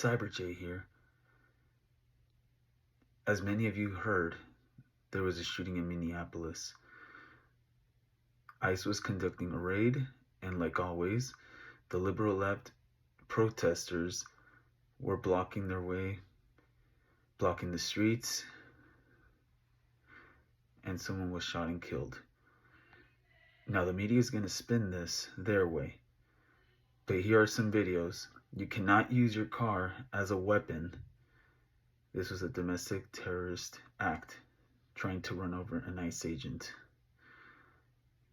Cyber J here. As many of you heard, there was a shooting in Minneapolis. ICE was conducting a raid, and like always, the liberal left protesters were blocking their way, blocking the streets, and someone was shot and killed. Now the media is going to spin this their way, but here are some videos. You cannot use your car as a weapon. This was a domestic terrorist act, trying to run over an ICE agent.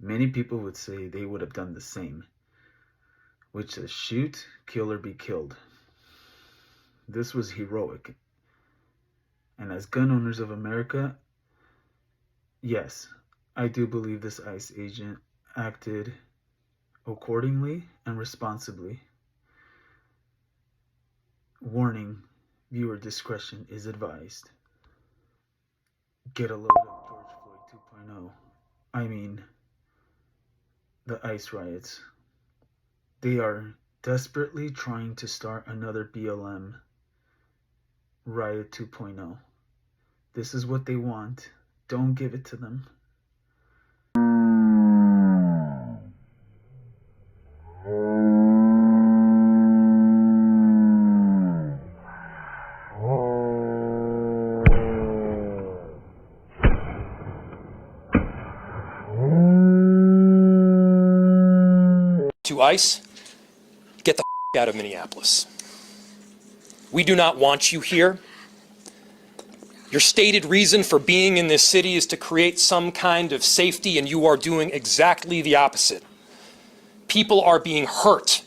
Many people would say they would have done the same, which is shoot, kill, or be killed. This was heroic. And as gun owners of America, yes, I do believe this ICE agent acted accordingly and responsibly. Warning, viewer discretion is advised. Get a load of George Floyd 2.0. I mean, the ICE riots. They are desperately trying to start another BLM riot 2.0. This is what they want. Don't give it to them. To ICE, get the out of Minneapolis. We do not want you here. Your stated reason for being in this city is to create some kind of safety, and you are doing exactly the opposite. People are being hurt.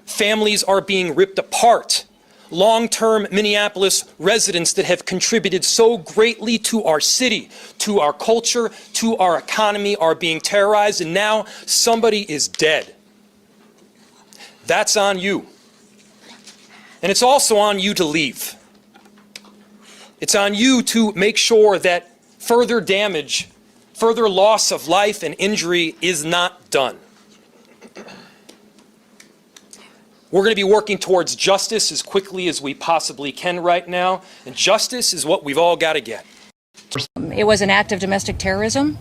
Families are being ripped apart. Long-term Minneapolis residents that have contributed so greatly to our city, to our culture, to our economy are being terrorized, and now somebody is dead. That's on you. And it's also on you to leave. It's on you to make sure that further damage, further loss of life and injury is not done. We're going to be working towards justice as quickly as we possibly can right now, and justice is what we've all got to get. It was an act of domestic terrorism.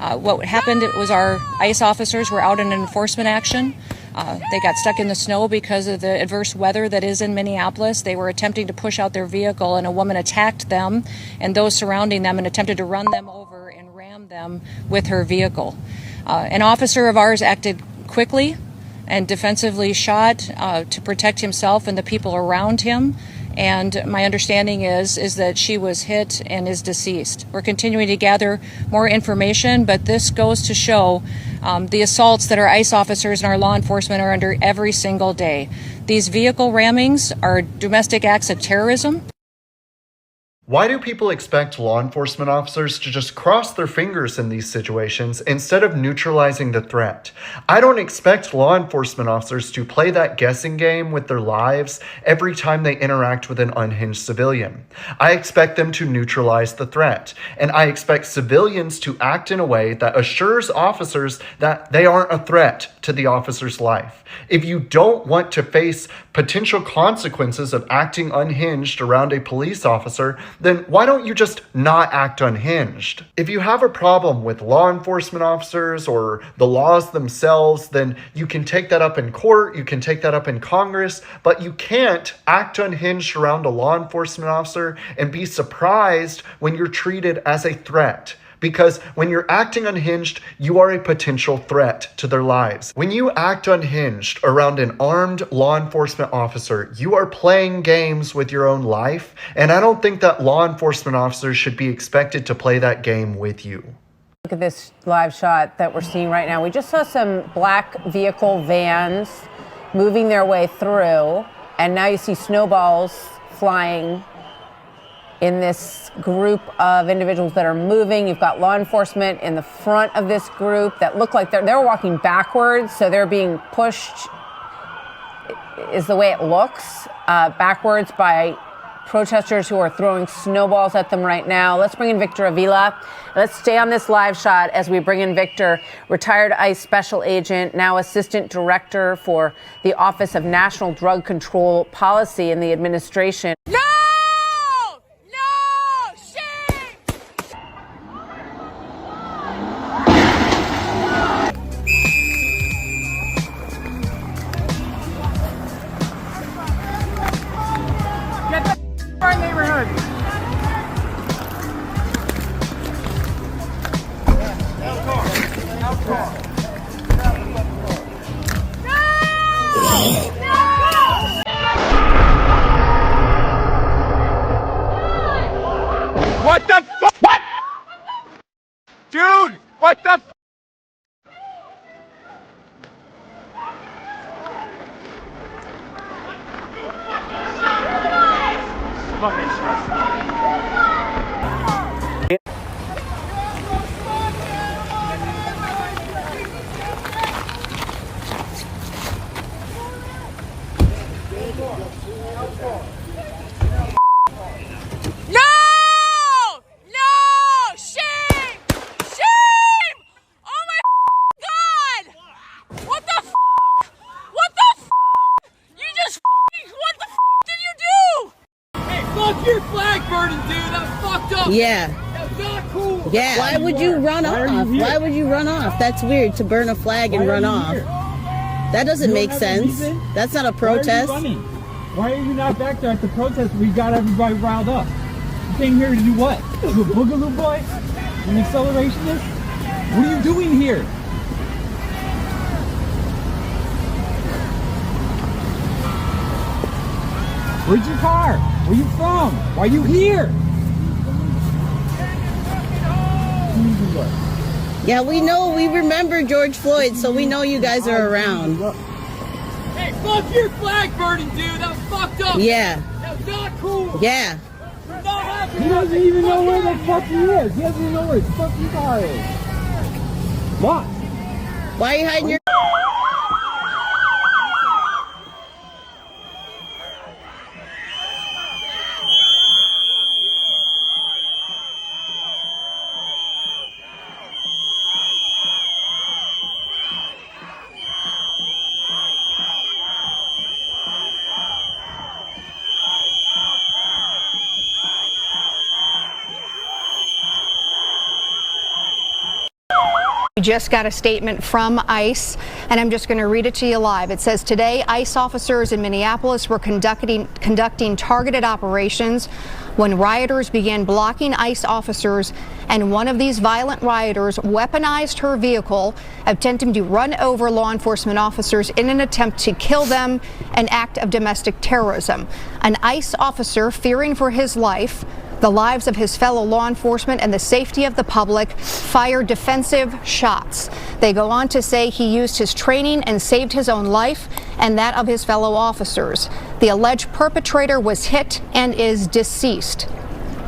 What happened was our ICE officers were out in an enforcement action. They got stuck in the snow because of the adverse weather that is in Minneapolis. They were attempting to push out their vehicle, and a woman attacked them and those surrounding them and attempted to run them over and ram them with her vehicle. An officer of ours acted quickly and defensively shot to protect himself and the people around him. And my understanding is that she was hit and is deceased. We're continuing to gather more information, but this goes to show the assaults that our ICE officers and our law enforcement are under every single day. These vehicle rammings are domestic acts of terrorism. Why do people expect law enforcement officers to just cross their fingers in these situations instead of neutralizing the threat? I don't expect law enforcement officers to play that guessing game with their lives every time they interact with an unhinged civilian. I expect them to neutralize the threat, and I expect civilians to act in a way that assures officers that they aren't a threat to the officer's life. If you don't want to face potential consequences of acting unhinged around a police officer, then why don't you just not act unhinged? If you have a problem with law enforcement officers or the laws themselves, then you can take that up in court, you can take that up in Congress, but you can't act unhinged around a law enforcement officer and be surprised when you're treated as a threat. Because when you're acting unhinged, you are a potential threat to their lives. When you act unhinged around an armed law enforcement officer, you are playing games with your own life, and I don't think that law enforcement officers should be expected to play that game with you. Look at this live shot that we're seeing right now. We just saw some black vehicle vans moving their way through, and now you see snowballs flying in this group of individuals that are moving. You've got law enforcement in the front of this group that look like they're walking backwards, so they're being pushed, is the way it looks, backwards by protesters who are throwing snowballs at them right now. Let's bring in Victor Avila. Let's stay on this live shot as we bring in Victor, retired ICE special agent, now assistant director for the Office of National Drug Control Policy in the administration. No! No! Shame! Get the our neighborhood! What the fuck? What? Dude, what the f? No! No! Shame! Shame! Oh my God! What the f? What the f? You just what the f did you do? Hey, fuck your flag burning, dude. That's fucked up. Yeah. That's not cool. Yeah. Why would you run off? Why would you run off? That's weird, to burn a flag and run off. That doesn't make sense. That's not a protest. Why are you not back there at the protest? We got everybody riled up. You came here to do what? To a boogaloo boy? An accelerationist? What are you doing here? Where's your car? Where you from? Why are you here? Yeah, we know. We remember George Floyd, so we know you guys are around. Hey, fuck your flag burning, dude. That's fucked up. Yeah. That's not cool. Yeah. Not happy. He doesn't even know where the fuck he is. He doesn't even know where his fucking car is. What? Why are you hiding your... We just got a statement from ICE, and I'm just going to read it to you live. It says, today, ICE officers in Minneapolis were conducting targeted operations when rioters began blocking ICE officers, and one of these violent rioters weaponized her vehicle, attempting to run over law enforcement officers in an attempt to kill them, an act of domestic terrorism. An ICE officer, fearing for his life, the lives of his fellow law enforcement, and the safety of the public, fired defensive shots. They go on to say he used his training and saved his own life and that of his fellow officers. The alleged perpetrator was hit and is deceased.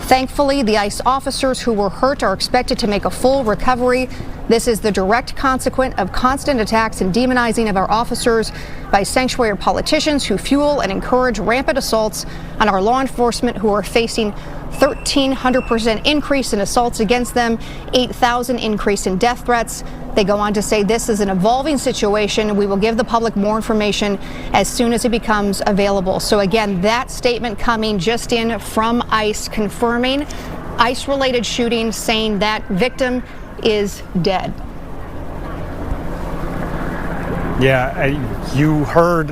Thankfully, the ICE officers who were hurt are expected to make a full recovery. This is the direct consequence of constant attacks and demonizing of our officers by sanctuary politicians who fuel and encourage rampant assaults on our law enforcement, who are facing 1,300% increase in assaults against them, 8,000 increase in death threats. They go on to say this is an evolving situation. We will give the public more information as soon as it becomes available. So again, that statement coming just in from ICE, confirming ICE-related shooting, saying that victim is dead. Yeah, you heard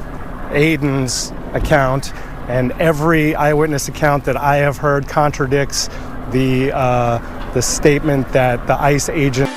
Aiden's account, and every eyewitness account that I have heard contradicts the statement that the ICE agent